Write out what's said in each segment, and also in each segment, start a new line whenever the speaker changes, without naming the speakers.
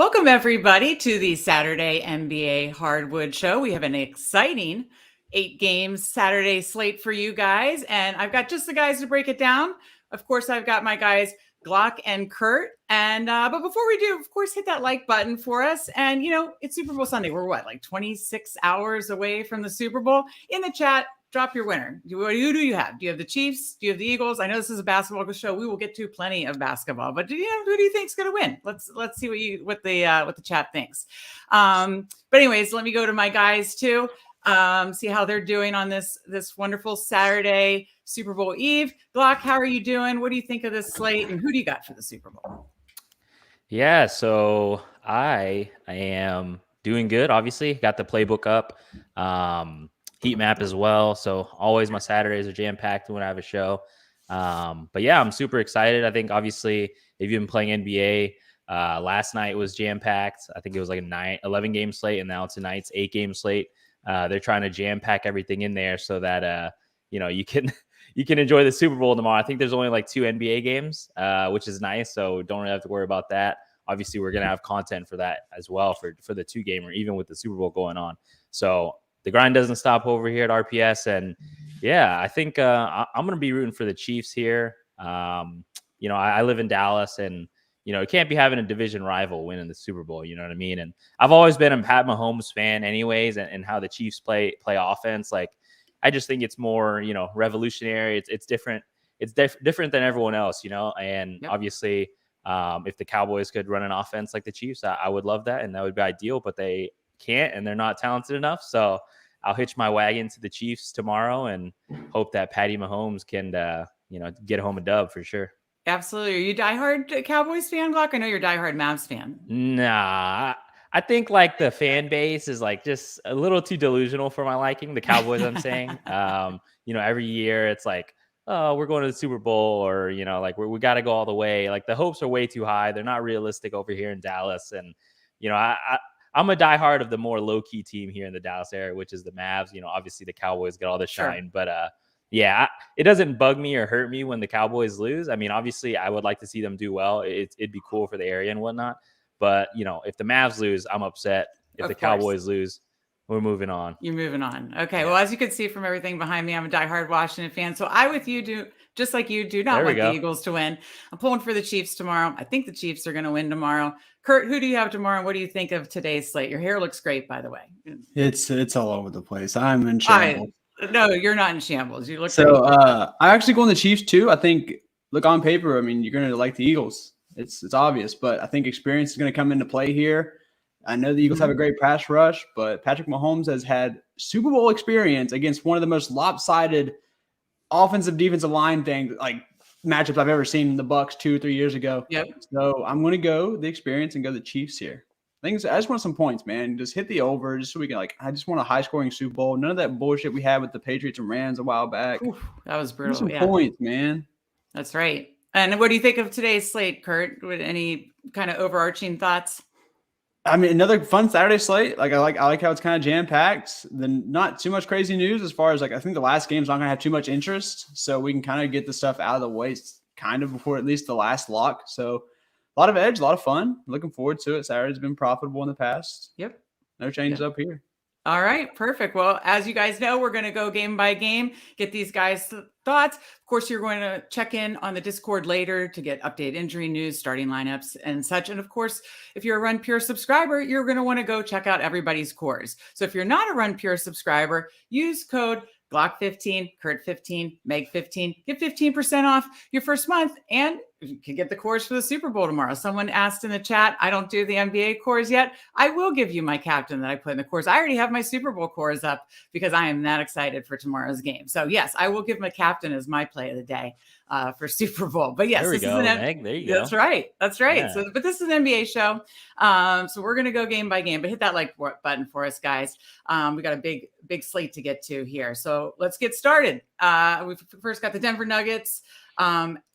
Welcome, everybody, to the Saturday NBA Hardwood Show. We have an exciting 8-game Saturday slate for you guys, and I've got just the guys to break it down. Of course, I've got my guys, Glock and Kurt. And but before we do, of course, hit that like button for us. And, it's Super Bowl Sunday. We're like 26 hours away from the Super Bowl. In the chat, drop your winner. What do you have? Do you have the Chiefs? Do you have the Eagles? I know this is a basketball show. We will get to plenty of basketball, but who do you think's going to win? Let's see what the chat thinks. But anyways, let me go to my guys too. See how they're doing on this wonderful Saturday Super Bowl Eve. Glock, how are you doing? What do you think of this slate, and who do you got for the Super Bowl?
Yeah, so I am doing good. Obviously, got the playbook up. Heat map as well. So always my Saturdays are jam-packed when I have a show. But yeah, I'm super excited. I think obviously if you've been playing NBA, last night was jam-packed. I think it was like a 11 game slate, and now tonight's 8-game slate. They're trying to jam-pack everything in there so that you can enjoy the Super Bowl tomorrow. I think there's only like 2 NBA games, which is nice. So don't really have to worry about that. Obviously, we're gonna have content for that as well for the 2-gamer, even with the Super Bowl going on. So the grind doesn't stop over here at RPS. And yeah, I think I'm going to be rooting for the Chiefs here. I live in Dallas, and, you can't be having a division rival winning the Super Bowl. You know what I mean? And I've always been a Pat Mahomes fan anyways, and how the Chiefs play offense. Like, I just think it's more, revolutionary. It's different. It's different than everyone else, and
Yep.
Obviously if the Cowboys could run an offense like the Chiefs, I would love that. And that would be ideal, but they can't, and they're not talented enough. So I'll hitch my wagon to the Chiefs tomorrow and hope that Patty Mahomes can, get home a dub for sure.
Absolutely. Are you diehard Cowboys fan, Glock? I know you're a diehard Mavs fan.
Nah, I think like the fan base is like just a little too delusional for my liking. The Cowboys, I'm saying, every year it's like, oh, we're going to the Super Bowl, or, like we got to go all the way. Like the hopes are way too high. They're not realistic over here in Dallas. And, I'm a diehard of the more low-key team here in the Dallas area, which is the Mavs. Obviously the Cowboys get all the shine,
Sure.
but yeah, it doesn't bug me or hurt me when the Cowboys lose. I mean, obviously I would like to see them do well. It'd be cool for the area and whatnot. But, if the Mavs lose, I'm upset. If the Cowboys lose, we're moving on.
You're moving on. Okay. Well, as you can see from everything behind me, I'm a diehard Washington fan. So I, with you, do just like you, do not want the Eagles to win. I'm pulling for the Chiefs tomorrow. I think the Chiefs are going to win tomorrow. Kurt, who do you have tomorrow? What do you think of today's slate? Your hair looks great, by the way.
It's all over the place. I'm in shambles.
No, you're not in shambles. You look
so. I actually go on the Chiefs too. I think, look, on paper, I mean, you're going to like the Eagles. It's obvious, but I think experience is going to come into play here. I know the Eagles have a great pass rush, but Patrick Mahomes has had Super Bowl experience against one of the most lopsided offensive defensive line things, like matchups I've ever seen in the Bucs 2-3 years ago.
Yep.
So I'm going to go the experience and go the Chiefs here. I just want some points, man. Just hit the over, just so we can I just want a high scoring Super Bowl. None of that bullshit we had with the Patriots and Rams a while back.
Oof, that was brutal.
Some points, man.
That's right. And what do you think of today's slate, Kurt? Any kind of overarching thoughts?
I mean, another fun Saturday slate. I like how it's kind of jam packed. Then not too much crazy news as far as I think the last game's not gonna have too much interest, so we can kind of get the stuff out of the way kind of before at least the last lock. So a lot of edge, a lot of fun. Looking forward to it. Saturday's been profitable in the past.
Yep.
No changes up here.
All right, perfect. Well, as you guys know, we're going to go game by game, get these guys' thoughts. Of course, you're going to check in on the Discord later to get updated injury news, starting lineups, and such. And of course, if you're a Run Pure subscriber, you're going to want to go check out everybody's cores. So if you're not a Run Pure subscriber, use code Glock15, Kurt15, Meg15, get 15% off your first month, and you can get the cores for the Super Bowl tomorrow. Someone asked in the chat, I don't do the NBA cores yet. I will give you my captain that I put in the cores. I already have my Super Bowl cores up because I am that excited for tomorrow's game. So yes, I will give my captain as my play of the day for Super Bowl. But yes,
there you go. There you go.
That's right. That's right.
Yeah.
So, but this is an NBA show. So we're going to go game by game, but hit that like button for us, guys. We got a big slate to get to here. So let's get started. We've first got the Denver Nuggets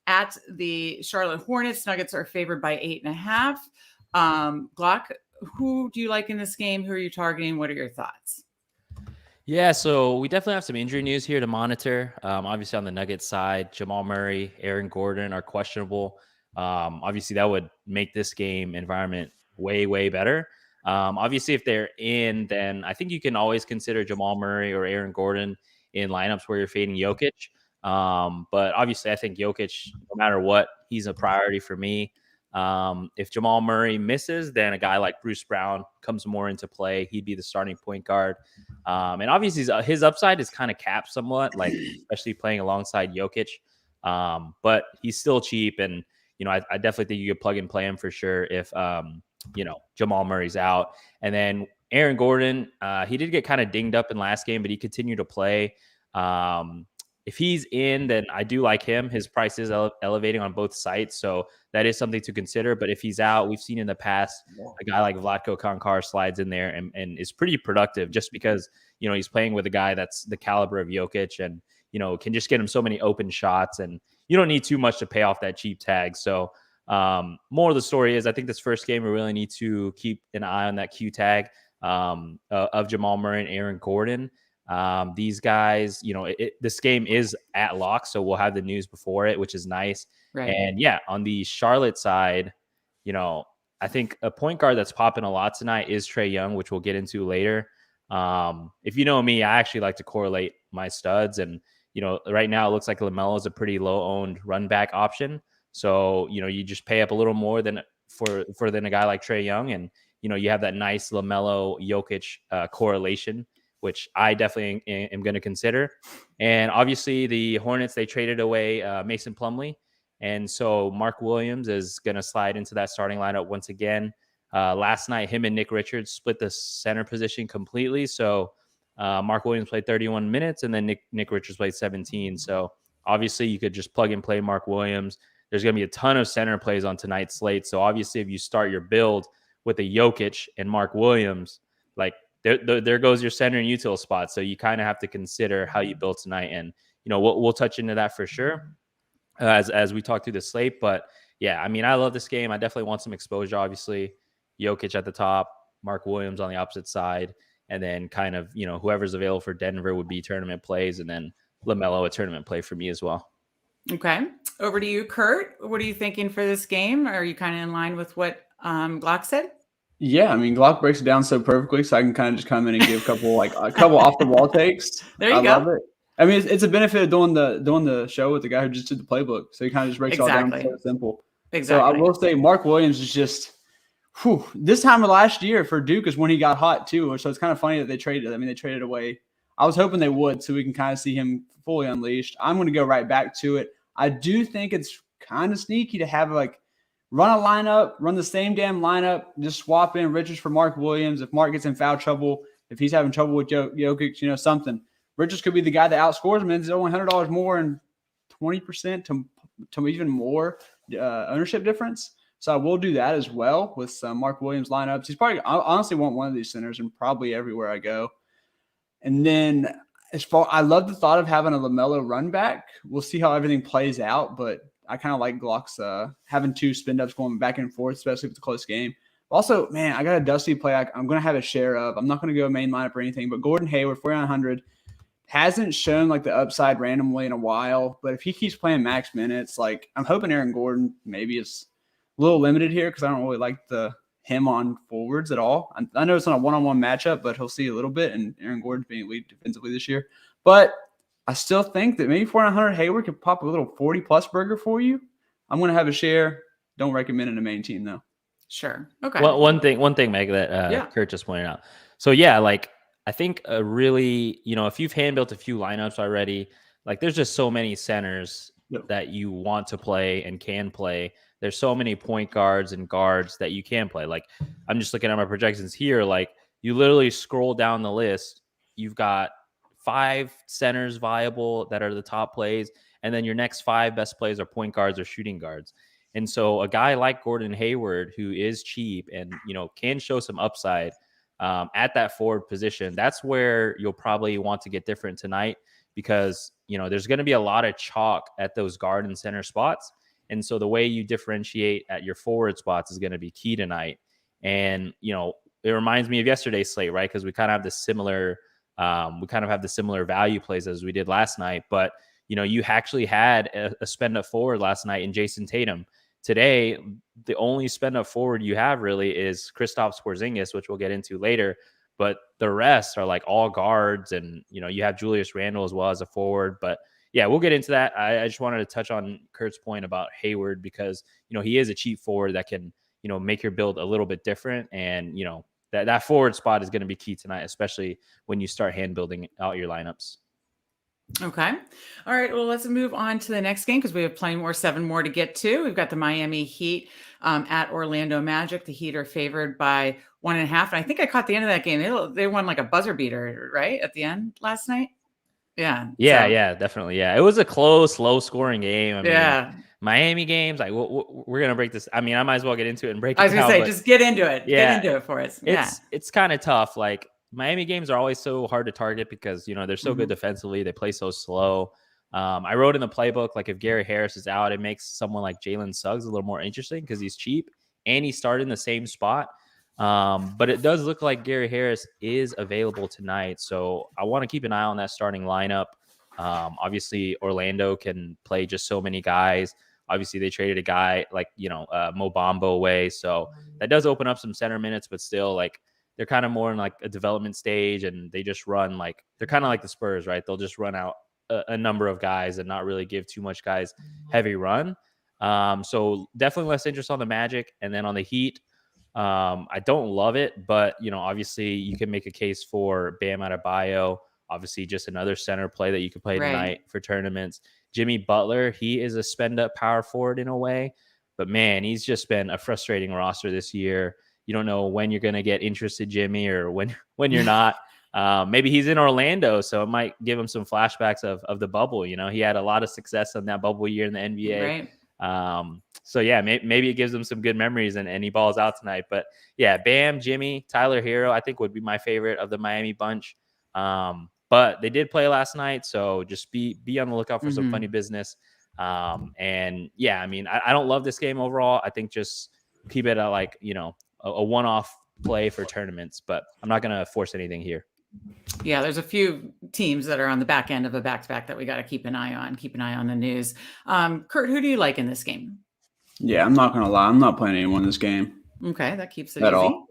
at the Charlotte Hornets. Nuggets are favored by 8.5. Glock, who do you like in this game? Who are you targeting? What are your thoughts?
Yeah, so we definitely have some injury news here to monitor. Obviously on the Nuggets side, Jamal Murray, Aaron Gordon are questionable. Obviously that would make this game environment way, way better. Obviously, if they're in, then I think you can always consider Jamal Murray or Aaron Gordon in lineups where you're fading Jokic. But obviously, I think Jokic, no matter what, he's a priority for me. If Jamal Murray misses, then a guy like Bruce Brown comes more into play. He'd be the starting point guard. And obviously, his upside is kind of capped somewhat, like especially playing alongside Jokic. But he's still cheap, and I definitely think you could plug and play him for sure if Jamal Murray's out. And then Aaron Gordon, he did get kind of dinged up in last game, but he continued to play. If he's in, then I do like him. His price is elevating on both sites, so that is something to consider. But if he's out, we've seen in the past a guy like Vlatko Konkar slides in there and is pretty productive just because he's playing with a guy that's the caliber of Jokic and can just get him so many open shots, and you don't need too much to pay off that cheap tag. So more of the story is I think this first game we really need to keep an eye on that Q tag of Jamal Murray and Aaron Gordon. These guys, this game is at lock, so we'll have the news before it, which is nice. Right. And yeah, on the Charlotte side, I think a point guard that's popping a lot tonight is Trae Young, which we'll get into later. If you know me, I actually like to correlate my studs, and right now it looks like LaMelo is a pretty low owned run back option. So you just pay up a little more than a guy like Trae Young, and you have that nice LaMelo Jokic correlation, which I definitely am going to consider. And obviously the Hornets, they traded away Mason Plumlee. And so Mark Williams is going to slide into that starting lineup once again. Last night, him and Nick Richards split the center position completely. So Mark Williams played 31 minutes and then Nick Richards played 17. So obviously you could just plug and play Mark Williams. There's going to be a ton of center plays on tonight's slate. So obviously if you start your build with a Jokic and Mark Williams, like, there goes your center and util spot. So you kind of have to consider how you build tonight. And, we'll touch into that for sure as we talk through the slate. But yeah, I mean, I love this game. I definitely want some exposure, obviously. Jokic at the top, Mark Williams on the opposite side. And then kind of, whoever's available for Denver would be tournament plays. And then LaMelo a tournament play for me as well.
Okay. Over to you, Kurt. What are you thinking for this game? Are you kind of in line with what Glock said?
Yeah, I mean, Glock breaks it down so perfectly, so I can kind of just come in and give a couple off the wall takes.
There you go.
Love it. I mean, it's a benefit of doing the show with the guy who just did the playbook, so he kind of just breaks it all down so simple.
Exactly.
So I will say, Mark Williams is just, this time of last year for Duke is when he got hot too. So it's kind of funny that they traded. I mean, they traded away. I was hoping they would, so we can kind of see him fully unleashed. I'm going to go right back to it. I do think it's kind of sneaky to have run a lineup, run the same damn lineup, just swap in Richards for Mark Williams. If Mark gets in foul trouble, if he's having trouble with Jokic, something. Richards could be the guy that outscores him, and it's only $100 more and 20% to even more ownership difference. So I will do that as well with some Mark Williams lineups. He's probably, I honestly want one of these centers and probably everywhere I go. And then I love the thought of having a LaMelo run back. We'll see how everything plays out, but I kind of like Glock's having two spin-ups going back and forth, especially if it's a close game. Also, man, I got a dusty play I'm going to have a share of. I'm not going to go main lineup or anything, but Gordon Hayward, 4,900, hasn't shown the upside randomly in a while. But if he keeps playing max minutes, I'm hoping Aaron Gordon maybe is a little limited here because I don't really like him on forwards at all. I know it's not a one-on-one matchup, but he'll see a little bit, and Aaron Gordon's being elite defensively this year. But I still think that maybe 4,900 Hayward could pop a little 40-plus burger for you. I'm going to have a share. Don't recommend it in a main team, though.
Sure. Okay.
Well, one thing, Meg, that Kurt just pointed out. So, yeah, I think really, if you've hand-built a few lineups already, there's just so many centers that you want to play and can play. There's so many point guards and guards that you can play. I'm just looking at my projections here. You literally scroll down the list. You've got 5 centers viable that are the top plays, and then your next 5 best plays are point guards or shooting guards. And so a guy like Gordon Hayward, who is cheap and can show some upside at that forward position, that's where you'll probably want to get different tonight because there's going to be a lot of chalk at those guard and center spots. And so the way you differentiate at your forward spots is going to be key tonight. And it reminds me of yesterday's slate, right? Because we kind of have the similar value plays as we did last night. But you actually had a spend up forward last night in Jason Tatum. today, the only spend up forward you have really is Kristaps Porzingis, which we'll get into later. But the rest are like all guards, and you have Julius Randle as well as a forward. But yeah, we'll get into that. I just wanted to touch on Kurt's point about Hayward because he is a cheap forward that can make your build a little bit different, and that forward spot is going to be key tonight, especially when you start hand building out your lineups.
Okay. All right. Well, let's move on to the next game because we have plenty more, 7 more to get to. We've got the Miami Heat at Orlando Magic. The Heat are favored by 1.5. And I think I caught the end of that game. They won like a buzzer beater, right? At the end last night. Yeah.
Yeah, definitely. Yeah. It was a close, low scoring game. I mean, Miami games, like we're going to break this. I mean, I might as well get into it and break it down.
I was going to say, just get into it.
Yeah,
get into it for us.
It's kind of tough. Like Miami games are always so hard to target because, they're so good defensively. They play so slow. I wrote in the playbook, like if Gary Harris is out, it makes someone like Jalen Suggs a little more interesting because he's cheap and he started in the same spot. But it does look like Gary Harris is available tonight. So I want to keep an eye on that starting lineup. Obviously, Orlando can play just so many guys. Obviously, they traded a guy like, Mo Bamba away. So that does open up some center minutes, but still, like, they're kind of more in like a development stage, and they just run like they're kind of like the Spurs, right? They'll just run out a number of guys and not really give too much guys heavy run. So definitely less interest on the Magic, and then on the Heat. I don't love it, but obviously you can make a case for Bam Adebayo. Obviously, just another center play that you could play tonight for tournaments. Jimmy Butler, he is a spend up power forward in a way, but man, he's just been a frustrating roster this year. You don't know when you're going to get interested, Jimmy, or when you're not. Maybe he's in Orlando, so it might give him some flashbacks of the bubble. He had a lot of success in that bubble year in the NBA.
Right.
So yeah, maybe it gives him some good memories and he balls out tonight. But yeah, Bam, Jimmy, Tyler Hero, I think would be my favorite of the Miami bunch. But they did play last night, so just be on the lookout for some funny business. And yeah, I mean, I don't love this game overall. I think just keep it at like, a one-off play for tournaments, but I'm not going to force anything here.
Yeah, there's a few teams that are on the back end of a back-to-back that we got to keep an eye on. Keep an eye on the news. Kurt, who do you like in this game?
Yeah, I'm not going to lie. I'm not playing anyone in this game.
Okay, that keeps it
at
easy.
all.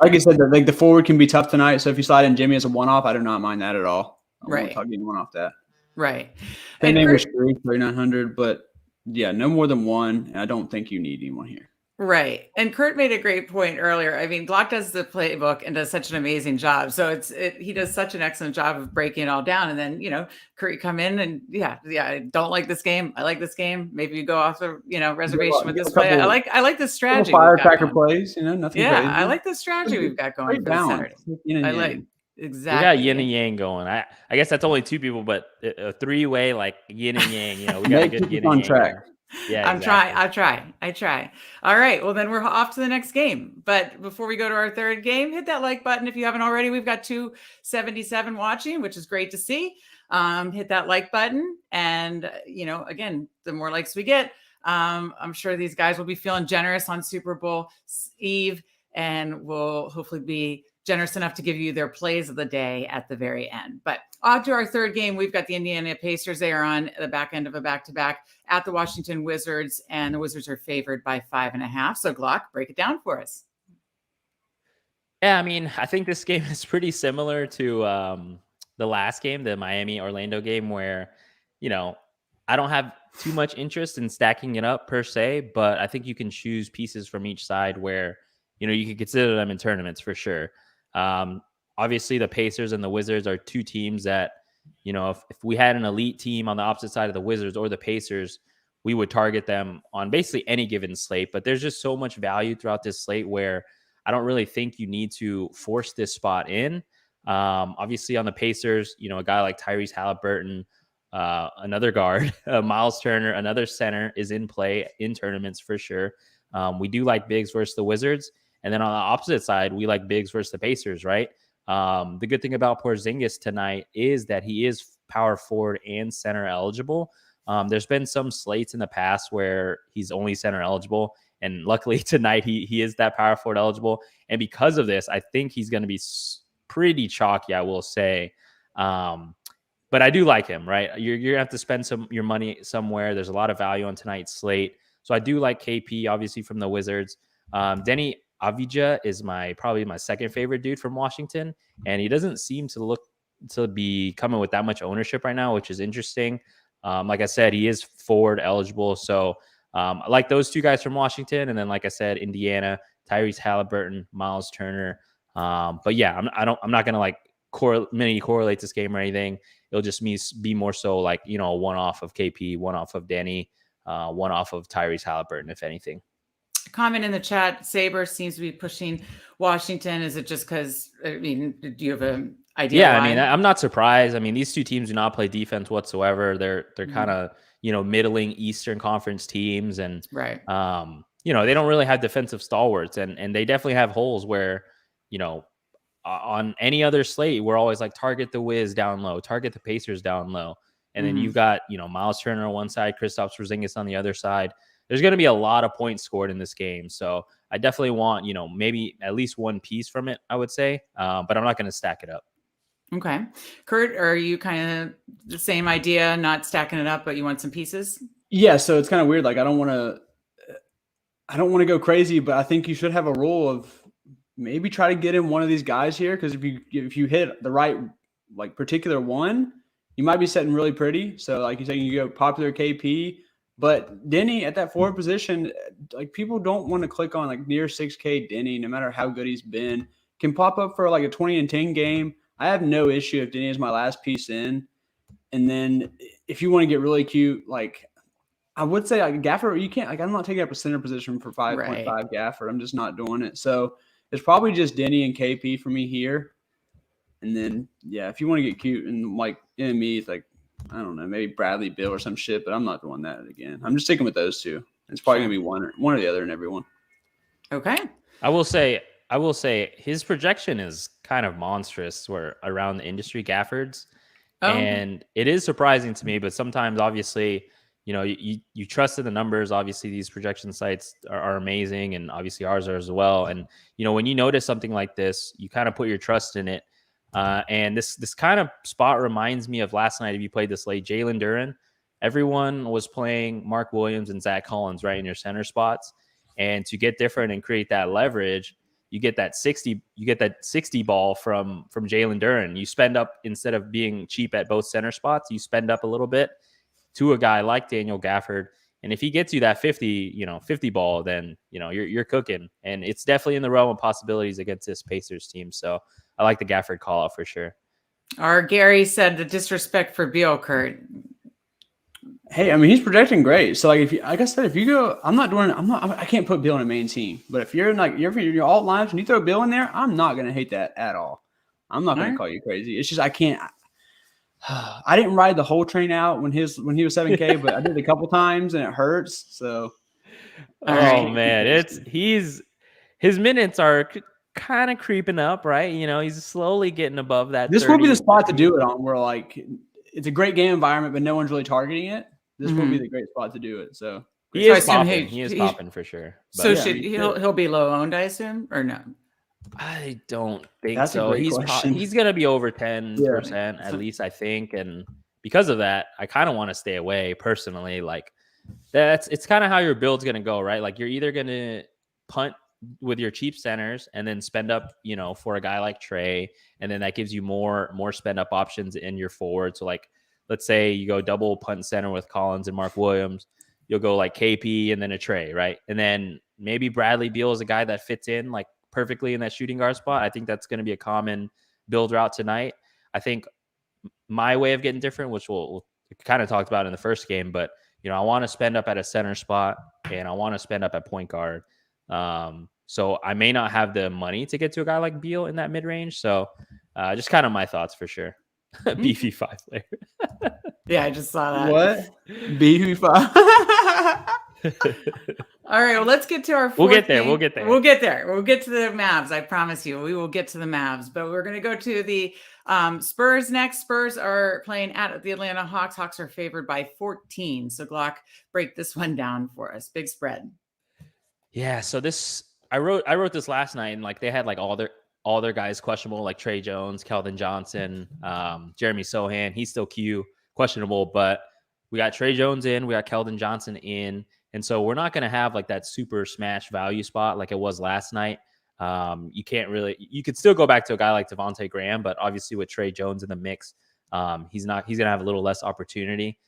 Like I said, the forward can be tough tonight. So if you slide in Jimmy as a one-off, I do not mind that at all. I won't talk anyone off that.
Right.
They name was 3,900, but yeah, no more than one. And I don't think you need anyone here.
Right. And Kurt made a great point earlier. I mean, Glock does the playbook and does such an amazing job. So he does such an excellent job of breaking it all down. And then, Kurt, you come in and I don't like this game. I like this game. Maybe you go off the, reservation with this play. I like this strategy.
Firecracker plays, nothing.
Yeah.
crazy.
I like the strategy we've got going for Saturday. I like exactly.
We got yin and yang going. I guess that's only 2 people, but a 3-way like yin and yang, we got a good yin and yang on track. Going. Yeah,
I try. All right. Well, then we're off to the next game. But before we go to our third game, hit that like button if you haven't already. We've got 277 watching, which is great to see. Hit that like button. And, again, the more likes we get, I'm sure these guys will be feeling generous on Super Bowl Eve and will hopefully be generous enough to give you their plays of the day at the very end. But on to our third game, we've got the Indiana Pacers. They are on the back end of a back-to-back at the Washington Wizards, and the Wizards are favored by 5.5. So Glock, break it down for us.
Yeah, I mean, I think this game is pretty similar to the last game, the Miami-Orlando game, where, I don't have too much interest in stacking it up per se, but I think you can choose pieces from each side where, you can consider them in tournaments for sure. Obviously, the Pacers and the Wizards are 2 teams that, if we had an elite team on the opposite side of the Wizards or the Pacers, we would target them on basically any given slate. But there's just so much value throughout this slate where I don't really think you need to force this spot in. Obviously, on the Pacers, a guy like Tyrese Halliburton, another guard, Miles Turner, another center is in play in tournaments for sure. We do like bigs versus the Wizards. And then on the opposite side, we like bigs versus the Pacers, right? The good thing about Porzingis tonight is that he is power forward and center eligible. There's been some slates in the past where he's only center eligible. And luckily tonight, he is that power forward eligible. And because of this, I think he's going to be pretty chalky, I will say. But I do like him, right? You're going to have to spend your money somewhere. There's a lot of value on tonight's slate. So I do like KP, obviously, from the Wizards. Denny Avdija is probably my second favorite dude from Washington, and he doesn't seem to look to be coming with that much ownership right now, which is interesting. Like I said, he is forward eligible, so I like those two guys from Washington, and then like I said, Indiana, Tyrese Halliburton, Miles Turner. But yeah, I'm not gonna like correlate this game or anything. It'll just be more so like, you know, one off of KP, one off of Denny, one off of Tyrese Halliburton, if anything.
Comment in the chat. Saber seems to be pushing Washington. Is it just because, I mean, do you have an idea?
Yeah,
why?
I mean, I'm not surprised. I mean, these two teams do not play defense whatsoever. They're kind of, you know, middling Eastern Conference teams, and
right.
You know, they don't really have defensive stalwarts, and they definitely have holes where, you know, on any other slate, we're always like target the Wiz down low, target the Pacers down low, and then you've got, you know, Miles Turner on one side, Kristaps Porzingis on the other side. There's going to be a lot of points scored in this game, so I definitely want, you know, maybe at least one piece from it, I would say, but I'm not going to stack it up.
Okay. Kurt, are you kind of the same idea, not stacking it up, but you want some pieces?
Yeah, so it's kind of weird. Like I don't want to go crazy, but I think you should have a rule of maybe try to get in one of these guys here, because if you hit the right like particular one, you might be setting really pretty. So like you say, you go popular KP, but Denny at that forward position, like people don't want to click on like near 6K Denny, no matter how good he's been, can pop up for like a 20-10 game. I have no issue if Denny is my last piece in. And then if you want to get really cute, like I would say like Gafford, you can't, like I'm not taking up a center position for 5.5 Gafford. I'm just not doing it. So it's probably just Denny and KP for me here. And then, yeah, if you want to get cute and like me, it's like, I don't know, maybe Bradley Beal or some shit, but I'm not doing that again. I'm just sticking with those two. It's probably going to be one or the other in everyone.
Okay.
I will say his projection is kind of monstrous around the industry, Gafford's. And it is surprising to me, but sometimes obviously, you know, you trust in the numbers. Obviously, these projection sites are amazing, and obviously ours are as well. And, you know, when you notice something like this, you kind of put your trust in it. And this kind of spot reminds me of last night. If you played this late, Jalen Duren, everyone was playing Mark Williams and Zach Collins right in your center spots. And to get different and create that leverage, you get that 60 ball from Jalen Duren. You spend up, instead of being cheap at both center spots, you spend up a little bit to a guy like Daniel Gafford. And if he gets you that 50 ball, then, you know, you're cooking. And it's definitely in the realm of possibilities against this Pacers team. So I like the Gafford call out for sure.
Our Gary said the disrespect for Beal, Kurt.
Hey, I mean, he's projecting great. So like like I said, if you go, I can't put Beal in a main team, but if you're in like your alt lines and you throw Beal in there, I'm not going to hate that at all. I'm not going to call you crazy. It's just, I can't, I didn't ride the whole train out when he was 7K, but I did a couple times and it hurts. So,
man, his minutes are kind of creeping up, right? You know, he's slowly getting above that.
This will be the spot to do it on, where like it's a great game environment, but no one's really targeting it. This will be the great spot to do it. So
he is popping for sure.
But so he'll be low owned, I assume, or no?
I don't think
That's
so. He's going to be over 10% at least, I think, and because of that, I kind of want to stay away personally. Like it's kind of how your build's going to go, right? Like you're either going to punt with your cheap centers and then spend up, you know, for a guy like Trey, and then that gives you more spend up options in your forward. So like, let's say you go double punt center with Collins and Mark Williams, you'll go like KP and then a Trey, right? And then maybe Bradley Beal is a guy that fits in like perfectly in that shooting guard spot. I think that's going to be a common build route tonight. I think my way of getting different, which we'll kind of talked about in the first game, but you know, I want to spend up at a center spot and I want to spend up at point guard. So I may not have the money to get to a guy like Beal in that mid range. So just kind of my thoughts for sure. Beefy 5 player.
Yeah, I just saw that.
What? Beefy 5.
All right, well, let's get to our
We'll get there.
We'll get to the Mavs. I promise you, we will get to the Mavs. But we're going to go to the Spurs next. Spurs are playing at the Atlanta Hawks. Hawks are favored by 14. So Glock, break this one down for us. Big spread.
Yeah, so I wrote this last night, and like they had like all their guys questionable, like Trey Jones, Keldon Johnson, Jeremy Sohan. He's still questionable, but we got Trey Jones in, we got Keldon Johnson in, And so we're not going to have like that super smash value spot like it was last night. You could still go back to a guy like Devontae Graham, but obviously with Trey Jones in the mix, he's going to have a little less opportunity.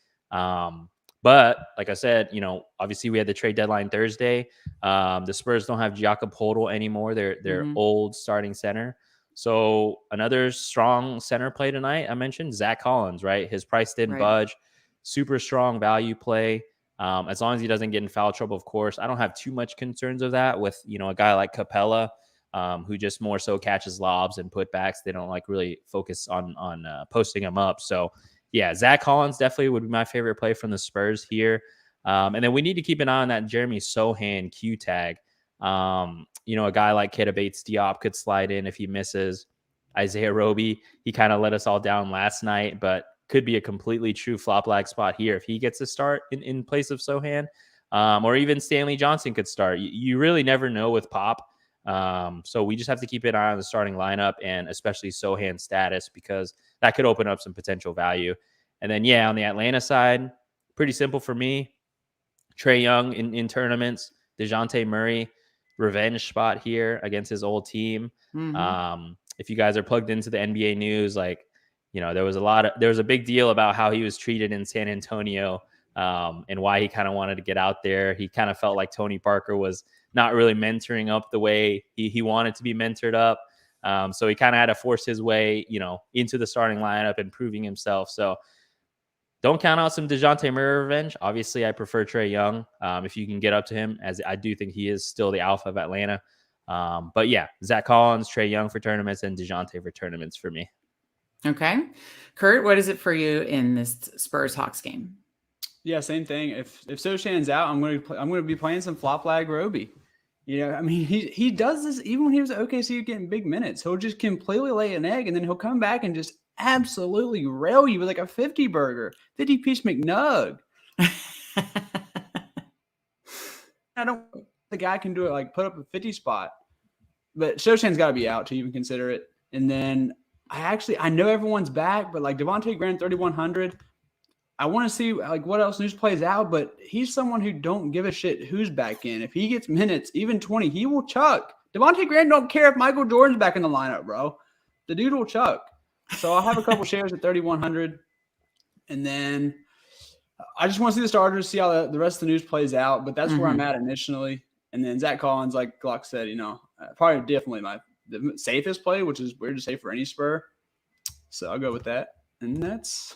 But like I said, obviously we had the trade deadline Thursday. The Spurs don't have Jakob Poeltl anymore. They're old starting center. So another strong center play tonight, I mentioned Zach Collins, right? His price didn't budge. Super strong value play. As long as he doesn't get in foul trouble, of course. I don't have too much concerns of that with, a guy like Capella, who just more so catches lobs and putbacks. They don't like really focus on posting him up. So yeah, Zach Collins definitely would be my favorite play from the Spurs here. And then we need to keep an eye on that Jeremy Sohan Q tag. A guy like Keita Bates-Diop could slide in if he misses. Isaiah Roby, he kind of let us all down last night, but could be a completely true flop lag spot here if he gets to start in place of Sohan. Or even Stanley Johnson could start. You really never know with Pop. So we just have to keep an eye on the starting lineup and especially Sohan's status because that could open up some potential value. And then, on the Atlanta side, pretty simple for me. Trae Young in tournaments, DeJounte Murray, revenge spot here against his old team. If you guys are plugged into the NBA news, there was a big deal about how he was treated in San Antonio and why he kind of wanted to get out there. He kind of felt like Tony Parker was not really mentoring up the way he wanted to be mentored up. So he kind of had to force his way, into the starting lineup and proving himself. So don't count out some DeJounte Murray revenge. Obviously, I prefer Trae Young if you can get up to him, as I do think he is still the alpha of Atlanta. But yeah, Zach Collins, Trae Young for tournaments, and DeJounte for tournaments for me.
Okay. Kurt, what is it for you in this Spurs-Hawks game?
Yeah, same thing. If Sochan's out, I'm going to be playing some flop lag Roby. He does this even when he was at OKC getting big minutes. He'll just completely lay an egg, and then he'll come back and just absolutely rail you with like a 50-piece McNug. I don't think the guy can do it, like put up a 50 spot. But Sochan's got to be out to even consider it. And then I know everyone's back, but like Devontae Graham, 3,100. I want to see like what else news plays out, but he's someone who don't give a shit who's back in. If he gets minutes, even 20, he will chuck. Devontae Graham don't care if Michael Jordan's back in the lineup, bro. The dude will chuck. So I'll have a couple shares at 3,100. And then I just want to see the starters, see how the rest of the news plays out. But that's where I'm at initially. And then Zach Collins, like Glock said, probably definitely the safest play, which is weird to say for any Spur. So I'll go with that. And that's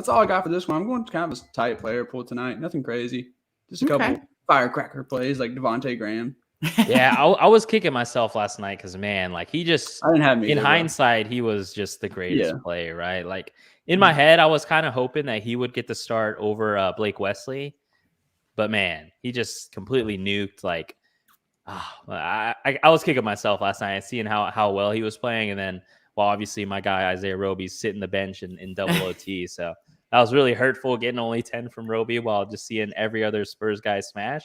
all I got for this one. I'm going to kind of a tight player pool tonight. Nothing crazy. Just a couple firecracker plays like Devontae Graham.
Yeah, I was kicking myself last night because, man, like I didn't have me. In hindsight, he was just the greatest player, right? Like in my head, I was kind of hoping that he would get the start over Blake Wesley. But, man, he just completely nuked. Like, I was kicking myself last night seeing how well he was playing. And then, obviously my guy Isaiah Roby's sitting the bench in double OT. So that was really hurtful getting only 10 from Roby while just seeing every other Spurs guy smash.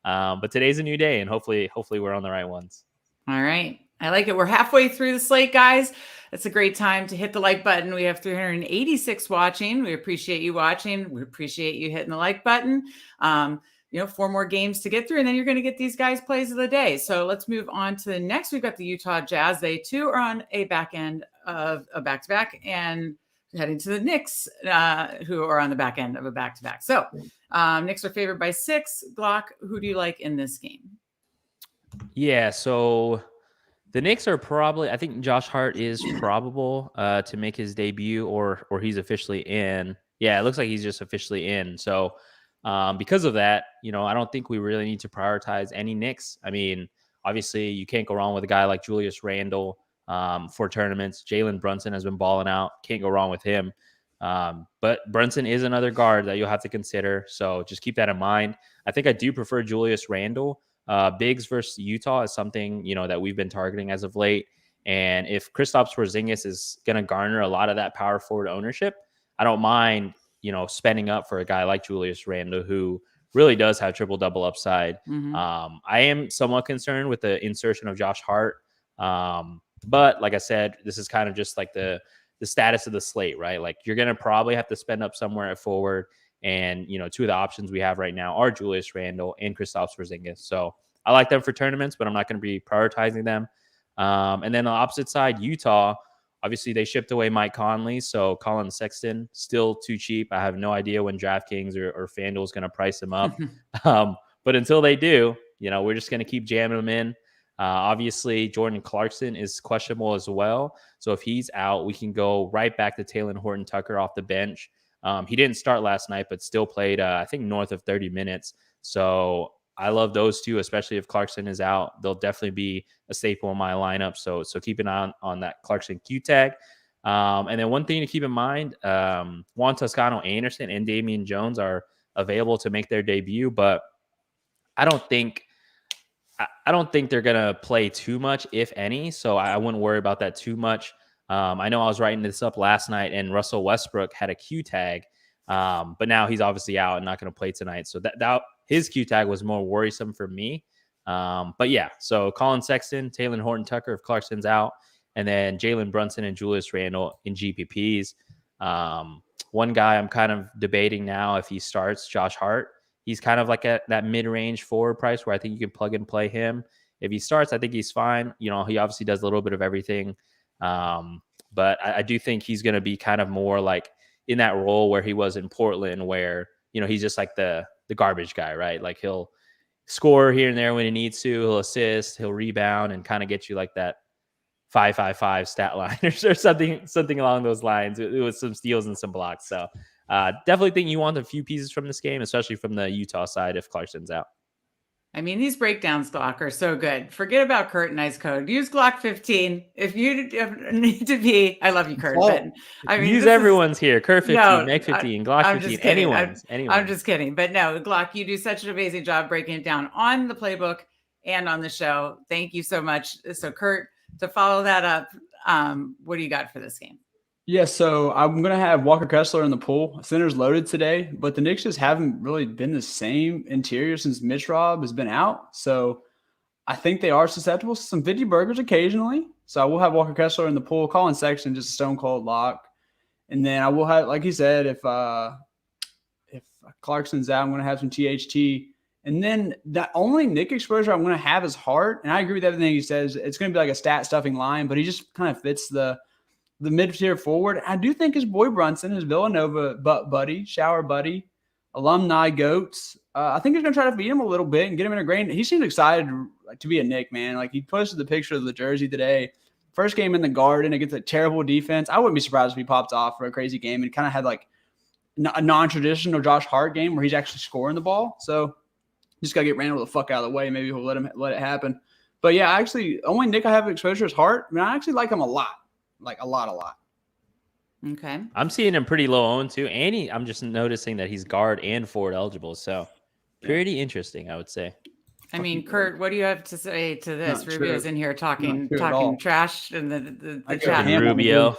But today's a new day, and hopefully we're on the right ones.
All right. I like it. We're halfway through the slate, guys. It's a great time to hit the like button. We have 386 watching. We appreciate you watching. We appreciate you hitting the like button. 4 more games to get through, and then you're going to get these guys' plays of the day. So let's move on to the next. We've got the Utah Jazz. They too are on a back end of a back-to-back, and heading to the Knicks, who are on the back end of a back-to-back. So Knicks are favored by 6. Glock, who do you like in this game?
Yeah, so the Knicks are probably, I think Josh Hart is probable to make his debut, or he's officially in. Yeah, it looks like he's just officially in. So because of that, I don't think we really need to prioritize any Knicks. I mean, obviously you can't go wrong with a guy like Julius Randle for tournaments. Jalen Brunson has been balling out. Can't go wrong with him. But Brunson is another guard that you'll have to consider. So just keep that in mind. I think I do prefer Julius Randle. Bigs versus Utah is something, that we've been targeting as of late. And if Kristaps Porzingis is going to garner a lot of that power forward ownership, I don't mind, spending up for a guy like Julius Randle, who really does have triple-double upside. I am somewhat concerned with the insertion of Josh Hart. But like I said, this is kind of just like the status of the slate, right? Like you're going to probably have to spend up somewhere at forward. And, two of the options we have right now are Julius Randle and Kristaps Porzingis. So I like them for tournaments, but I'm not going to be prioritizing them. And then on the opposite side, Utah, obviously they shipped away Mike Conley. So Colin Sexton, still too cheap. I have no idea when DraftKings or FanDuel is going to price him up. But until they do, we're just going to keep jamming them in. Obviously, Jordan Clarkson is questionable as well. So if he's out, we can go right back to Talen Horton-Tucker off the bench. He didn't start last night, but still played, I think, north of 30 minutes. So I love those two, especially if Clarkson is out. They'll definitely be a staple in my lineup. So keep an eye on that Clarkson Q tag. And then one thing to keep in mind, Juan Toscano-Anderson and Damian Jones are available to make their debut, but I don't think they're going to play too much, if any. So I wouldn't worry about that too much. I know I was writing this up last night and Russell Westbrook had a Q tag, but now he's obviously out and not going to play tonight. So that his Q tag was more worrisome for me. But yeah, so Colin Sexton, Talen Horton-Tucker if Clarkson's out, and then Jalen Brunson and Julius Randle in GPPs. One guy I'm kind of debating now if he starts, Josh Hart. He's kind of like at that mid-range forward price where I think you can plug and play him. If he starts, I think he's fine. He obviously does a little bit of everything. But I do think he's going to be kind of more like in that role where he was in Portland, where, he's just like the garbage guy, right? Like he'll score here and there when he needs to, he'll assist, he'll rebound and kind of get you like that 5-5-5 stat line or something along those lines. It was some steals and some blocks. So definitely think you want a few pieces from this game, especially from the Utah side if Clarkson's out.
I mean, these breakdowns, Glock, are so good. Forget about Kurt and I's code. Use Glock 15 if you need to be. I love you, Kurt. But I mean,
use everyone's here. Kurt 15, Meg 15, Glock 15, anyone's.
I'm just kidding. But no, Glock, you do such an amazing job breaking it down on the playbook and on the show. Thank you so much. So, Kurt, to follow that up, what do you got for this game?
Yeah, so I'm going to have Walker Kessler in the pool. Center's loaded today, but the Knicks just haven't really been the same interior since Mitch Rob has been out. So I think they are susceptible to some 50 burgers occasionally. So I will have Walker Kessler in the pool. Colin Sexton, just a stone cold lock. And then I will have, like he said, if Clarkson's out, I'm going to have some THT. And then the only Nick exposure I'm going to have is Hart. And I agree with everything he says. It's going to be like a stat stuffing line, but he just kind of fits the mid-tier forward. I do think his boy Brunson, his Villanova buddy, shower buddy, alumni goats. I think he's going to try to feed him a little bit and get him in a grain. He seems excited to be a Knick, man. Like he posted the picture of the jersey today. First game in the Garden against a terrible defense. I wouldn't be surprised if he popped off for a crazy game and kind of had like a non-traditional Josh Hart game where he's actually scoring the ball. So just got to get Randall the fuck out of the way. Maybe he'll let it happen. But yeah, actually, only Knick I have exposure is Hart. I mean, I actually like him a lot. Like a lot.
Okay.
I'm seeing him pretty low owned too. And I'm just noticing that he's guard and forward eligible. So pretty interesting, I would say.
I mean, Kurt, what do you have to say to this?
Not
Rubio's
true.
in here talking
all.
trash in the
I
chat.
Rubio.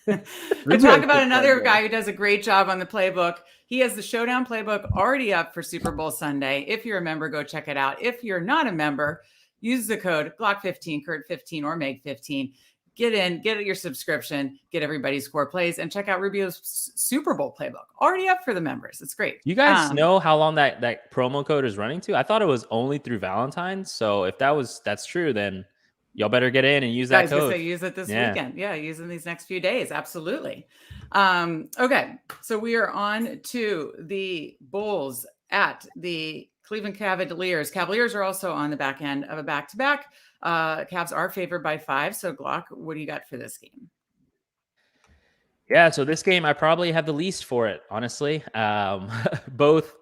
To talk about another guy who does a great job on the playbook. He has the Showdown playbook already up for Super Bowl Sunday. If you're a member, go check it out. If you're not a member, use the code Glock15, Kurt15, or Meg15. Get in, get your subscription, get everybody's score plays, and check out Rubio's Super Bowl playbook. Already up for the members. It's great.
You guys know how long that promo code is running to? I thought it was only through Valentine's. So if that's true, then y'all better get in and use that code.
Say use it this weekend. Yeah, use it in these next few days. Absolutely. Okay, so we are on to the Bulls at the Cleveland Cavaliers. Cavaliers are also on the back end of a back-to-back. Cavs are favored by 5. So Glock, what do you got for this game?
Yeah, so this game I probably have the least for it, honestly. Both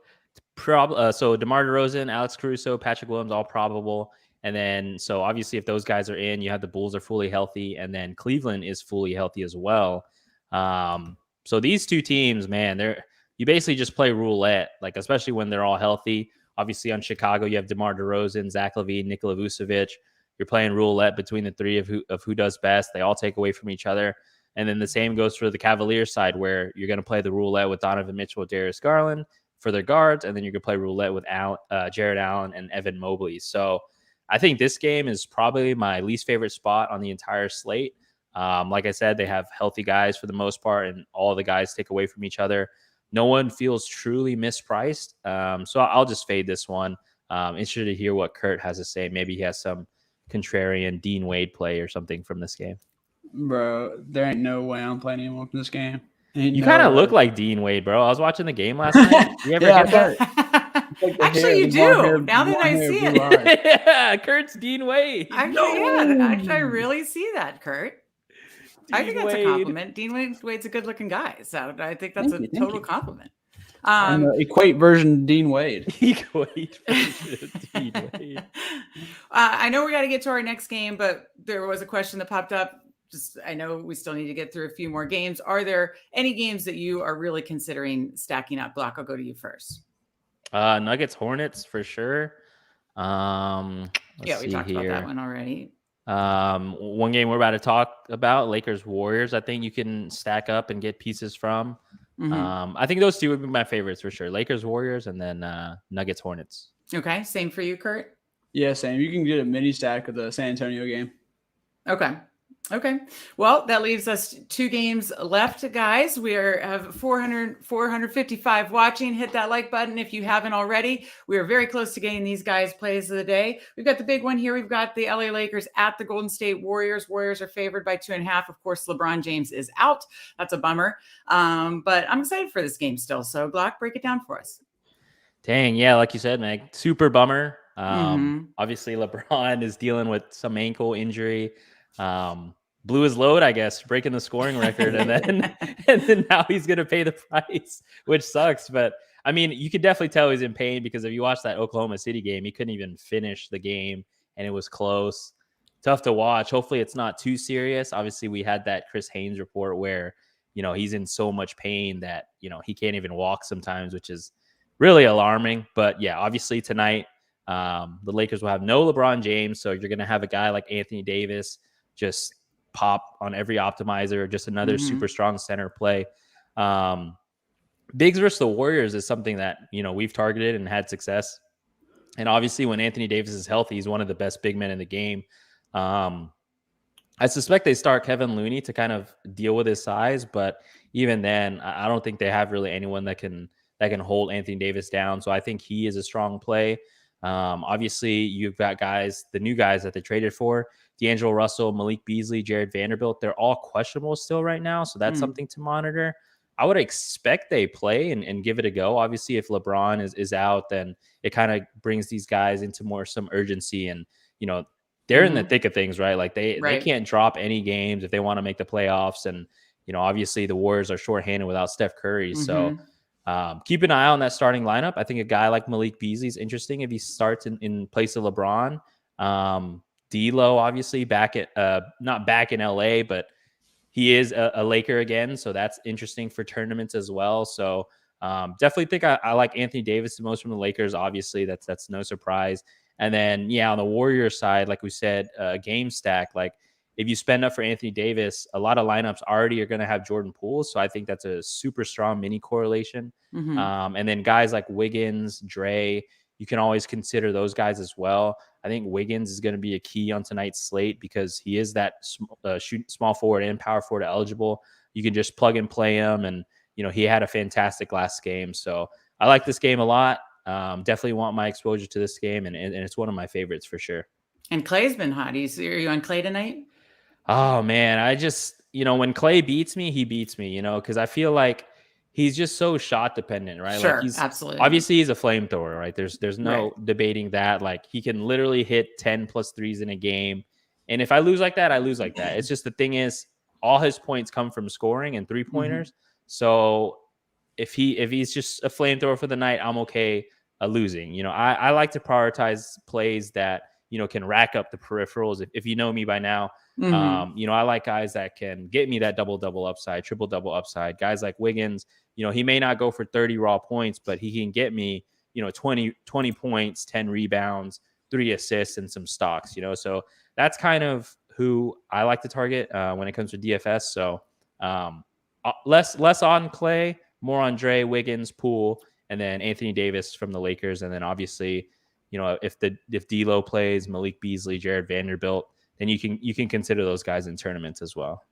so DeMar DeRozan, Alex Caruso, Patrick Williams, all probable. And then, so obviously if those guys are in, you have the Bulls are fully healthy, and then Cleveland is fully healthy as well. So these two teams, man, you basically just play roulette, like especially when they're all healthy. Obviously on Chicago, you have DeMar DeRozan, Zach LaVine, Nikola Vucevic. You're playing roulette between the three of who does best. They all take away from each other. And then the same goes for the Cavaliers side, where you're going to play the roulette with Donovan Mitchell, Darius Garland for their guards, and then you're going to play roulette with Jared Allen and Evan Mobley. So I think this game is probably my least favorite spot on the entire slate. Like I said, they have healthy guys for the most part, and all the guys take away from each other. no one feels truly mispriced. So I'll just fade this one. Interested to hear what Kurt has to say. Maybe he has some contrarian Dean Wade play or something from this game.
Bro, there ain't no way I'm playing anyone from this game.
You kind of look like Dean Wade, bro. I was watching the game last night. You ever get that?
Like
Actually, you do. Now that I see it.
Yeah, Kurt's Dean Wade.
Actually, I really see that, Kurt. I think that's
Wade.
a compliment. Dean Wade's a good-looking guy, so I think that's a total compliment.
Equate version Dean Wade.
Equate version Dean Wade.
I know we got to get to our next game, but there was a question that popped up. I know we still need to get through a few more games. Are there any games that you are really considering stacking up? Block, I'll go to you first.
Nuggets, Hornets for sure.
We talked about that one already.
One game we're about to talk about, Lakers, Warriors. I think you can stack up and get pieces from. I think those two would be my favorites for sure. Lakers, Warriors, and then Nuggets, Hornets.
Okay, same for you, Kurt?
Yeah, same. You can get a mini stack of the San Antonio game.
Okay. Well, that leaves us 2 games left, guys. We have 455 watching. Hit that like button if you haven't already. We are very close to getting these guys plays of the day. We've got the big one here. We've got the LA Lakers at the Golden State Warriors. Warriors are favored by 2.5. Of course, LeBron James is out. That's a bummer. But I'm excited for this game still. So, Glock, break it down for us.
Dang, yeah, like you said, Meg, super bummer. Obviously, LeBron is dealing with some ankle injury. Blew his load, I guess, breaking the scoring record, and then now he's gonna pay the price, which sucks. But I mean, you could definitely tell he's in pain because if you watch that Oklahoma City game, he couldn't even finish the game, and it was close. Tough to watch. Hopefully, it's not too serious. Obviously, we had that Chris Haynes report where he's in so much pain that he can't even walk sometimes, which is really alarming. But yeah, obviously tonight, the Lakers will have no LeBron James, so you're gonna have a guy like Anthony Davis just pop on every optimizer, just another super strong center play. Bigs versus the Warriors is something that, we've targeted and had success. And obviously when Anthony Davis is healthy, he's one of the best big men in the game. I suspect they start Kevin Looney to kind of deal with his size, but even then, I don't think they have really anyone that can hold Anthony Davis down. So I think he is a strong play. Obviously you've got the new guys that they traded for, D'Angelo Russell, Malik Beasley, Jared Vanderbilt. They're all questionable still right now. So that's something to monitor. I would expect they play and give it a go. Obviously, if LeBron is out, then it kind of brings these guys into some urgency. And, they're in the thick of things, right? Like they can't drop any games if they want to make the playoffs. And, obviously the Warriors are shorthanded without Steph Curry. So keep an eye on that starting lineup. I think a guy like Malik Beasley is interesting if he starts in place of LeBron. D'Lo, obviously, not back in LA, but he is a Laker again. So that's interesting for tournaments as well. So definitely think I like Anthony Davis the most from the Lakers. Obviously, that's no surprise. And then, on the Warriors side, like we said, game stack, like if you spend up for Anthony Davis, a lot of lineups already are going to have Jordan Poole. So I think that's a super strong mini correlation. And then guys like Wiggins, Dre, you can always consider those guys as well. I think Wiggins is going to be a key on tonight's slate because he is that small forward and power forward eligible. You can just plug and play him. And, he had a fantastic last game. So I like this game a lot. Definitely want my exposure to this game. And it's one of my favorites for sure.
And Clay's been hot. Are you on Clay tonight?
Oh, man. I just, when Clay beats me, he beats me, because I feel like he's just so shot dependent, right?
Sure,
like
absolutely.
Obviously, he's a flamethrower, right? There's no debating that. Like he can literally hit 10 plus threes in a game. And if I lose like that, I lose like that. It's just the thing is all his points come from scoring and 3-pointers. So if he's just a flamethrower for the night, I'm okay losing. I like to prioritize plays that, can rack up the peripherals. If you know me by now, I like guys that can get me that double upside, triple double upside. Guys like Wiggins, he may not go for 30 raw points, but he can get me, 20 points, 10 rebounds, 3 assists, and some stocks, So that's kind of who I like to target when it comes to DFS. So less on Clay, more on Dre, Wiggins, Poole, and then Anthony Davis from the Lakers. And then obviously, if D'Lo plays, Malik Beasley, Jared Vanderbilt, then you can consider those guys in tournaments as well.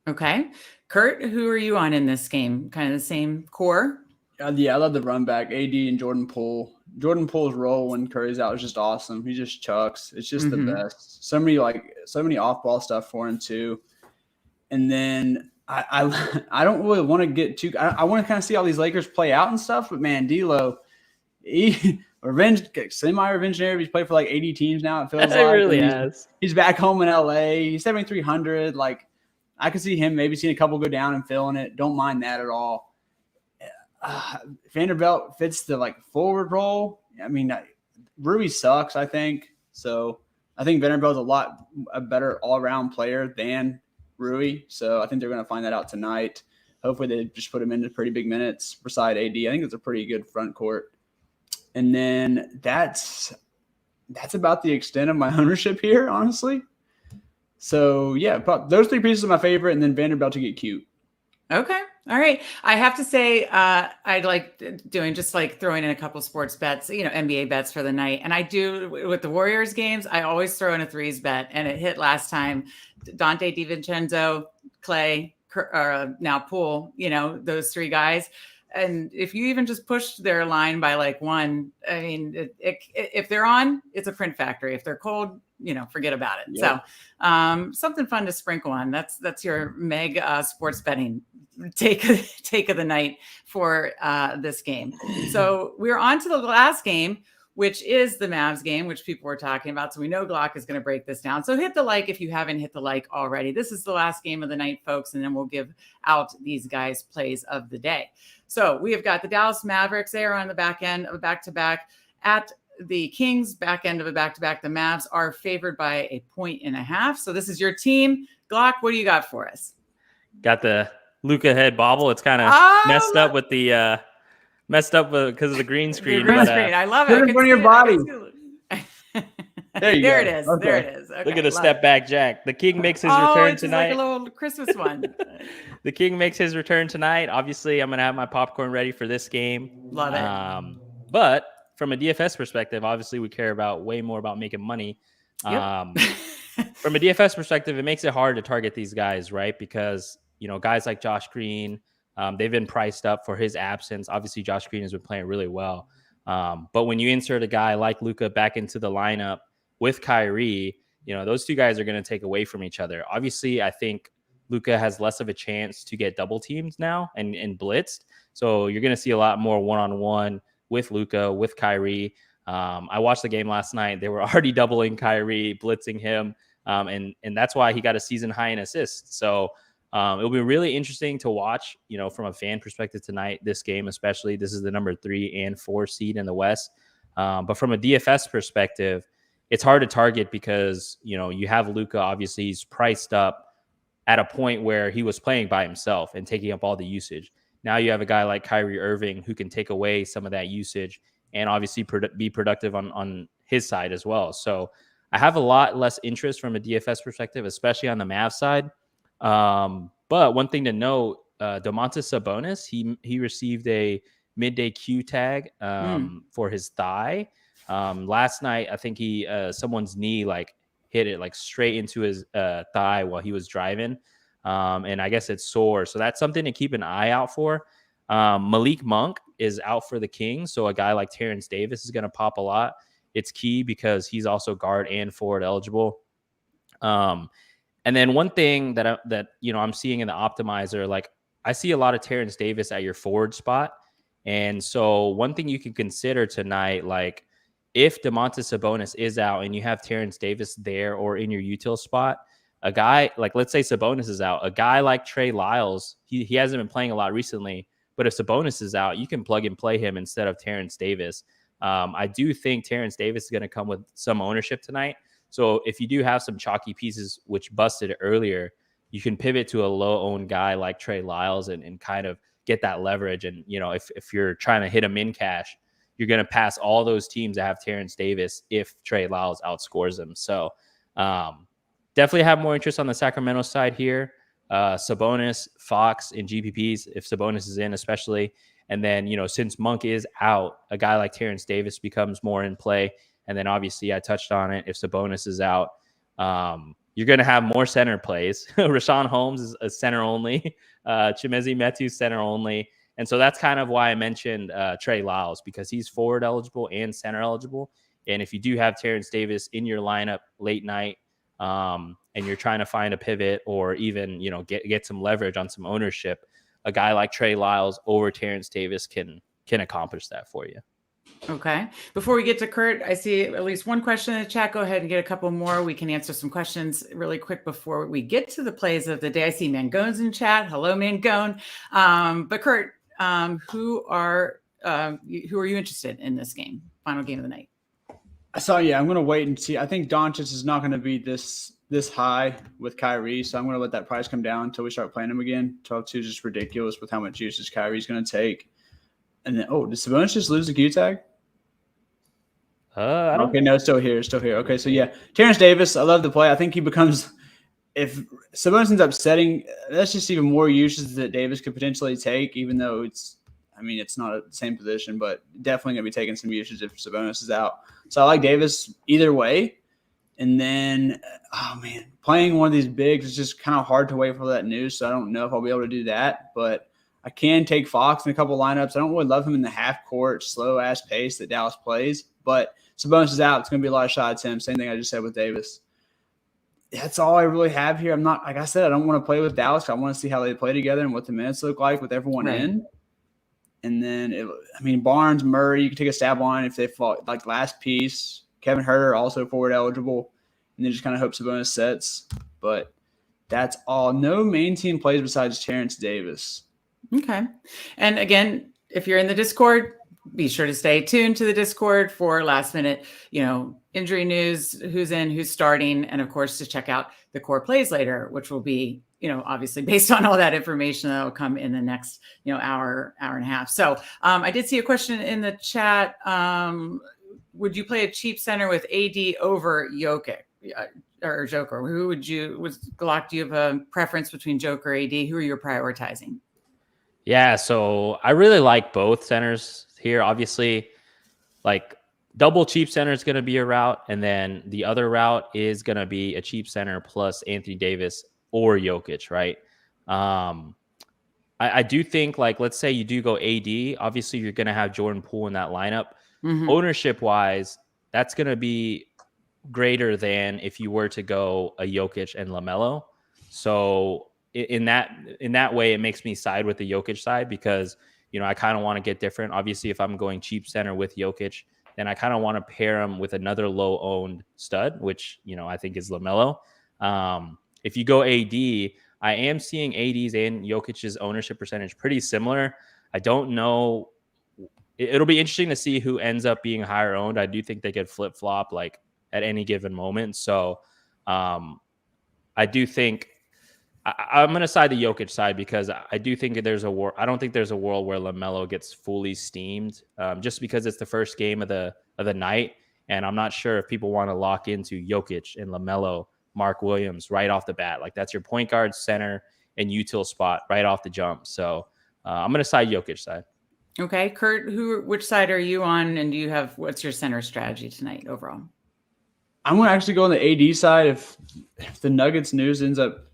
Okay. Kurt, who are you on in this game? Kind of the same core?
Yeah, I love the run back. AD and Jordan Poole. Jordan Poole's role when Curry's out is just awesome. He just chucks. It's just the best. So many off ball stuff for him too. And then I don't really want to get too. I want to kind of see how these Lakers play out and stuff. But man, D'Lo, semi-revenge narrative. He's played for like 80 teams now. It feels like
it really has.
He's back home in LA. He's 7,300. Like I could see him maybe seeing a couple go down and filling it. Don't mind that at all. Vanderbilt fits the like forward role. I mean, Rui sucks, I think. So I think Vanderbilt's a better all-around player than Rui. So I think they're going to find that out tonight. Hopefully they just put him into pretty big minutes beside AD. I think it's a pretty good front court. And then that's about the extent of my ownership here, honestly. So yeah, those three pieces are my favorite, and then Vanderbilt to get cute.
Okay. All right. I have to say, I like doing just like throwing in a couple sports bets, NBA bets for the night. And I do with the Warriors games, I always throw in a threes bet, and it hit last time. Dante DiVincenzo, Clay, now Poole, those three guys. And if you even just push their line by like one, I mean, if they're on, it's a print factory. If they're cold, forget about it. Yep. So something fun to sprinkle on. That's your Meg sports betting take of the night for this game. So we're on to the last game, which is the Mavs game, which people were talking about. So we know Glock is going to break this down. So hit the like if you haven't hit the like already. This is the last game of the night, folks, and then we'll give out these guys' plays of the day. So we have got the Dallas Mavericks. They are on the back end of a back-to-back at the Kings, back end of a back-to-back. The Mavs are favored by 1.5. So this is your team. Glock, what do you got for us?
Got the Luka head bobble. It's kind of messed up with the because of the green screen.
I love it.
Put it in front of your body.
There it is. Okay. There it is. Okay,
look at the step back jack. The King makes his return tonight.
Like a little Christmas one.
The King makes his return tonight. Obviously, I'm going to have my popcorn ready for this game.
Love it.
But from a DFS perspective, obviously we care way more about making money.
Yep.
From a DFS perspective, it makes it hard to target these guys, right? Because, guys like Josh Green, they've been priced up for his absence. Obviously, Josh Green has been playing really well. But when you insert a guy like Luka back into the lineup with Kyrie, those two guys are going to take away from each other. Obviously, I think Luka has less of a chance to get double teamed now and blitzed. So you're going to see a lot more one-on-one with Luka, with Kyrie. I watched the game last night. They were already doubling Kyrie, blitzing him. And that's why he got a season high in assists. So it'll be really interesting to watch, from a fan perspective tonight, this game, especially. This is the number 3 and 4 seed in the West. But from a DFS perspective, it's hard to target because, you have Luka, obviously he's priced up at a point where he was playing by himself and taking up all the usage. Now you have a guy like Kyrie Irving who can take away some of that usage and obviously be productive on his side as well. So I have a lot less interest from a DFS perspective, especially on the Mavs side. But one thing to note, Domantas Sabonis, he received a midday Q tag for his thigh. Last night, I think someone's knee hit it straight into his thigh while he was driving. And I guess it's sore. So that's something to keep an eye out for. Malik Monk is out for the Kings. So a guy like Terrence Davis is going to pop a lot. It's key because he's also guard and forward eligible. And then one thing that I'm seeing in the optimizer, I see a lot of Terrence Davis at your forward spot. And so one thing you can consider tonight, if Domantas Sabonis is out and you have Terrence Davis there or in your util spot, a guy let's say Sabonis is out, a guy like Trey Lyles, he hasn't been playing a lot recently, but if Sabonis is out, you can plug and play him instead of Terrence Davis. I do think Terrence Davis is going to come with some ownership tonight. So if you do have some chalky pieces, which busted earlier, you can pivot to a low-owned guy like Trey Lyles and kind of get that leverage. And, if you're trying to hit him in cash, you're going to pass all those teams that have Terrence Davis if Trey Lyles outscores them. So definitely have more interest on the Sacramento side here. Sabonis, Fox, and GPPs, if Sabonis is in especially. And then, since Monk is out, a guy like Terrence Davis becomes more in play. And then obviously I touched on it. If Sabonis is out, you're going to have more center plays. Rashawn Holmes is a center only. Chimezie Metu center only. And so that's kind of why I mentioned Trey Lyles, because he's forward eligible and center eligible. And if you do have Terrence Davis in your lineup late night, and you're trying to find a pivot or even, get some leverage on some ownership, a guy like Trey Lyles over Terrence Davis can accomplish that for you.
Okay. Before we get to Kurt, I see at least one question in the chat. Go ahead and get a couple more. We can answer some questions really quick before we get to the plays of the day. I see Mangone's in chat. Hello, Mangone. But Kurt, who are you interested in this game? Final game of the night.
I'm going to wait and see. I think Doncic is not going to be this high with Kyrie, so I'm going to let that price come down until we start playing him again. 12-2 is just ridiculous with how much usage Kyrie's going to take. And then, did Sabonis just lose the Q tag?
I don't.
Okay, no, still here. Okay, so yeah, Terrence Davis, I love the play. I think he becomes, if Sabonis ends up setting, that's just even more uses that Davis could potentially take, even though it's not the same position, but definitely going to be taking some usage if Sabonis is out. So I like Davis either way. And then, playing one of these bigs is just kind of hard to wait for that news, so I don't know if I'll be able to do that, but I can take Fox in a couple lineups. I don't really love him in the half-court, slow-ass pace that Dallas plays, but Sabonis is out. It's going to be a lot of shot attempts. Same thing I just said with Davis. That's all I really have here. I'm not, like I said, I don't want to play with Dallas. I want to see how they play together and what the minutes look like with everyone in. And then, Barnes, Murray, you can take a stab on if they fall, like last piece. Kevin Huerter, also forward eligible. And then just kind of hope Sabonis sets. But that's all. No main team plays besides Terrence Davis.
Okay. And again, if you're in the Discord, be sure to stay tuned to the Discord for last minute, injury news, who's in, who's starting, and of course to check out the core plays later, which will be, obviously based on all that information that will come in the next, hour and a half. So I did see a question in the chat. Would you play a cheap center with AD over Jokic or Joker? Glock, do you have a preference between Joker or AD? Who are you prioritizing?
Yeah, so I really like both centers here. Obviously, like double cheap center is going to be a route, and then the other route is going to be a cheap center plus Anthony Davis or Jokic, right? I do think, like, let's say you do go AD, obviously you're going to have Jordan Poole in that lineup. Mm-hmm. Ownership-wise, that's going to be greater than if you were to go a Jokic and LaMelo. So in that way, it makes me side with the Jokic side because, I kind of want to get different. Obviously, if I'm going cheap center with Jokic, then I kind of want to pair him with another low-owned stud, which, I think is LaMelo. If you go AD, I am seeing AD's and Jokic's ownership percentage pretty similar. I don't know. It'll be interesting to see who ends up being higher owned. I do think they could flip-flop like at any given moment. So I do think I'm going to side the Jokic side because I do think there's I don't think there's a world where LaMelo gets fully steamed just because it's the first game of the night. And I'm not sure if people want to lock into Jokic and LaMelo, Mark Williams right off the bat. Like that's your point guard, center, and util spot right off the jump. So I'm going to side Jokic side.
Okay. Kurt, which side are you on? And what's your center strategy tonight overall?
I'm going to actually go on the AD side. If the Nuggets news ends up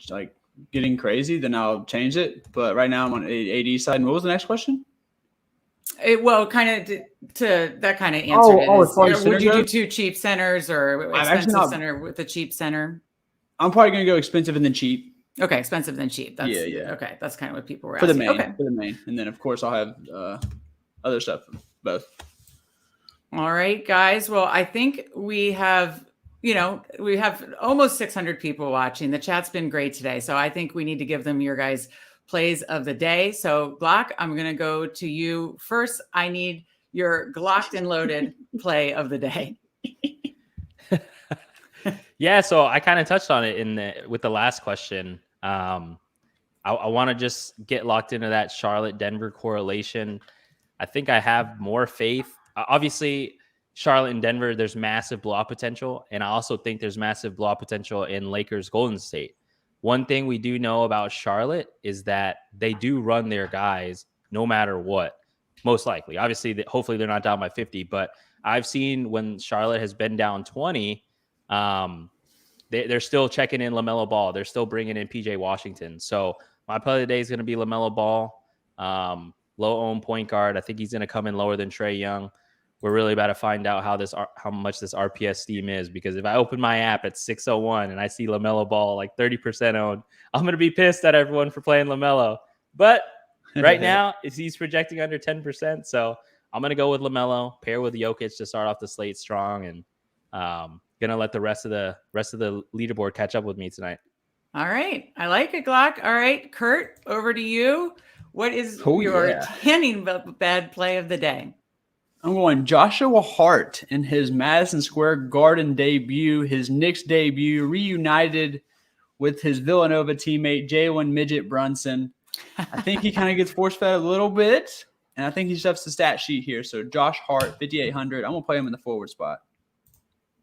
like getting crazy, then I'll change it. But right now I'm on AD side. And what was the next question?
That kind of answered it. Would you do two cheap centers or expensive center with a cheap center?
I'm probably going to go expensive and then cheap.
Okay, expensive then cheap. That's,
yeah.
Okay, that's kind of what people were
asking.
For
the main. And then, of course, I'll have other stuff, both.
All right, guys. Well, I think we have almost 600 people watching. The chat's been great today. So I think we need to give them your guys' plays of the day. So Glock, I'm going to go to you first. I need your Glocked and loaded play of the day.
Yeah. So I kind of touched on it with the last question. I want to just get locked into that Charlotte-Denver correlation. I think I have more faith. Obviously, Charlotte and Denver, there's massive blowout potential. And I also think there's massive blowout potential in Lakers-Golden State. One thing we do know about Charlotte is that they do run their guys no matter what, most likely. Obviously, hopefully they're not down by 50. But I've seen when Charlotte has been down 20, they're still checking in LaMelo Ball. They're still bringing in PJ Washington. So my play of the day is going to be LaMelo Ball. Low-owned point guard. I think he's going to come in lower than Trae Young. We're really about to find out how much this RPS steam is, because if I open my app at 6:01 and I see LaMelo Ball like 30% owned, I'm going to be pissed at everyone for playing LaMelo. But right now, he's projecting under 10%. So I'm going to go with LaMelo, pair with Jokic to start off the slate strong, and going to let the rest of the leaderboard catch up with me tonight.
All right. I like it, Glock. All right, Kurt, over to you. What is your tanning bed play of the day?
I'm going Joshua Hart in his Madison Square Garden debut, his Knicks debut, reunited with his Villanova teammate, Jalen Midget Brunson. I think he kind of gets force-fed a little bit, and I think he stuffs the stat sheet here. So Josh Hart, 5,800. I'm going to play him in the forward spot.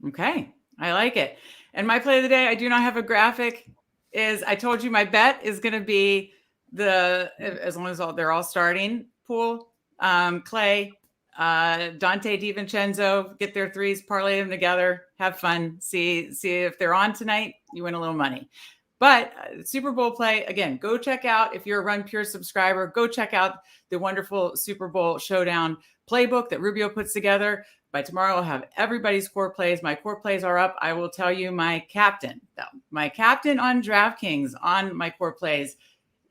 Okay. I like it. And my play of the day, I do not have a graphic, is I told you my bet is going to be as long as they're all starting, Poole, Clay, Dante DiVincenzo, get their threes, parlay them together, have fun, see if they're on tonight, you win a little money. But Super Bowl play, again, go check out, if you're a Run Pure subscriber, go check out the wonderful Super Bowl Showdown playbook that Rubio puts together. By tomorrow, I'll have everybody's core plays. My core plays are up. I will tell you my captain, though. My captain on DraftKings on my core plays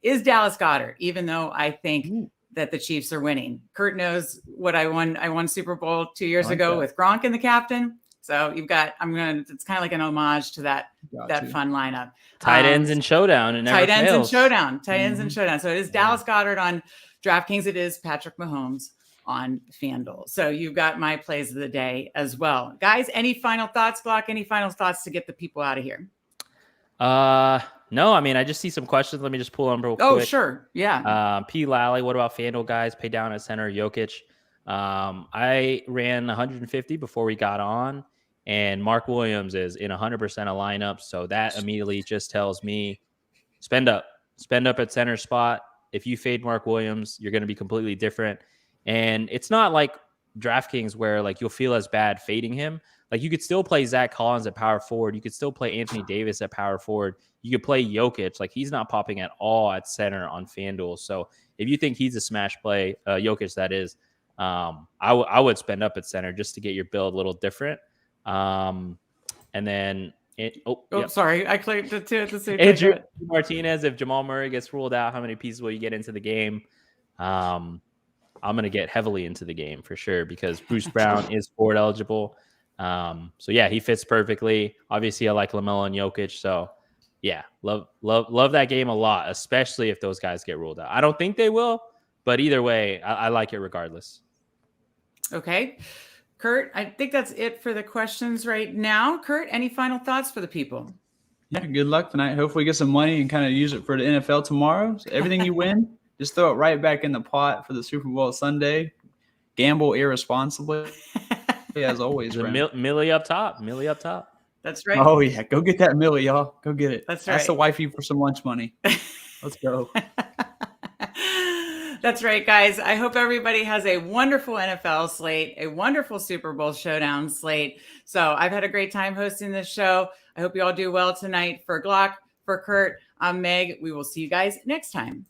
is Dallas Goedert, even though I think that the Chiefs are winning. Kurt knows what I won. I won Super Bowl 2 years ago with Gronk and the captain. So it's kind of like an homage to that fun lineup.
Tight ends and showdown. And tight ends and showdown.
So it is Dallas Goedert on DraftKings. It is Patrick Mahomes on FanDuel. So you've got my plays of the day as well. Guys, any final thoughts, Glock? Any final thoughts to get the people out of here?
No, I mean, I just see some questions. Let me just pull them real quick.
Oh, sure. Yeah.
P. Lally, what about FanDuel guys? Pay down at center, Jokic. I ran 150 before we got on, and Mark Williams is in 100% of lineups. So that immediately just tells me spend up at center spot. If you fade Mark Williams, you're going to be completely different. And it's not like DraftKings where like you'll feel as bad fading him. Like you could still play Zach Collins at power forward. You could still play Anthony Davis at power forward. You could play Jokic. Like he's not popping at all at center on FanDuel. So if you think he's a smash play, Jokic that is, I would spend up at center just to get your build a little different. And then
sorry, I clicked it too at the same
Andrew Martinez. If Jamal Murray gets ruled out, how many pieces will you get into the game? I'm going to get heavily into the game for sure because Bruce Brown is forward eligible. So yeah, he fits perfectly. Obviously, I like LaMelo and Jokic. So yeah, love that game a lot, especially if those guys get ruled out. I don't think they will, but either way, I like it regardless.
Okay. Kurt, I think that's it for the questions right now. Kurt, any final thoughts for the people?
Yeah, good luck tonight. Hopefully get some money and kind of use it for the NFL tomorrow. So everything you win, just throw it right back in the pot for the Super Bowl Sunday. Gamble irresponsibly, as always.
Millie up top.
That's right.
Oh, yeah. Go get that Millie, y'all. Go get it.
That's right.
Ask the wifey for some lunch money. Let's go.
That's right, guys. I hope everybody has a wonderful NFL slate, a wonderful Super Bowl showdown slate. So I've had a great time hosting this show. I hope you all do well tonight. For Glock, for Kurt, I'm Meg. We will see you guys next time.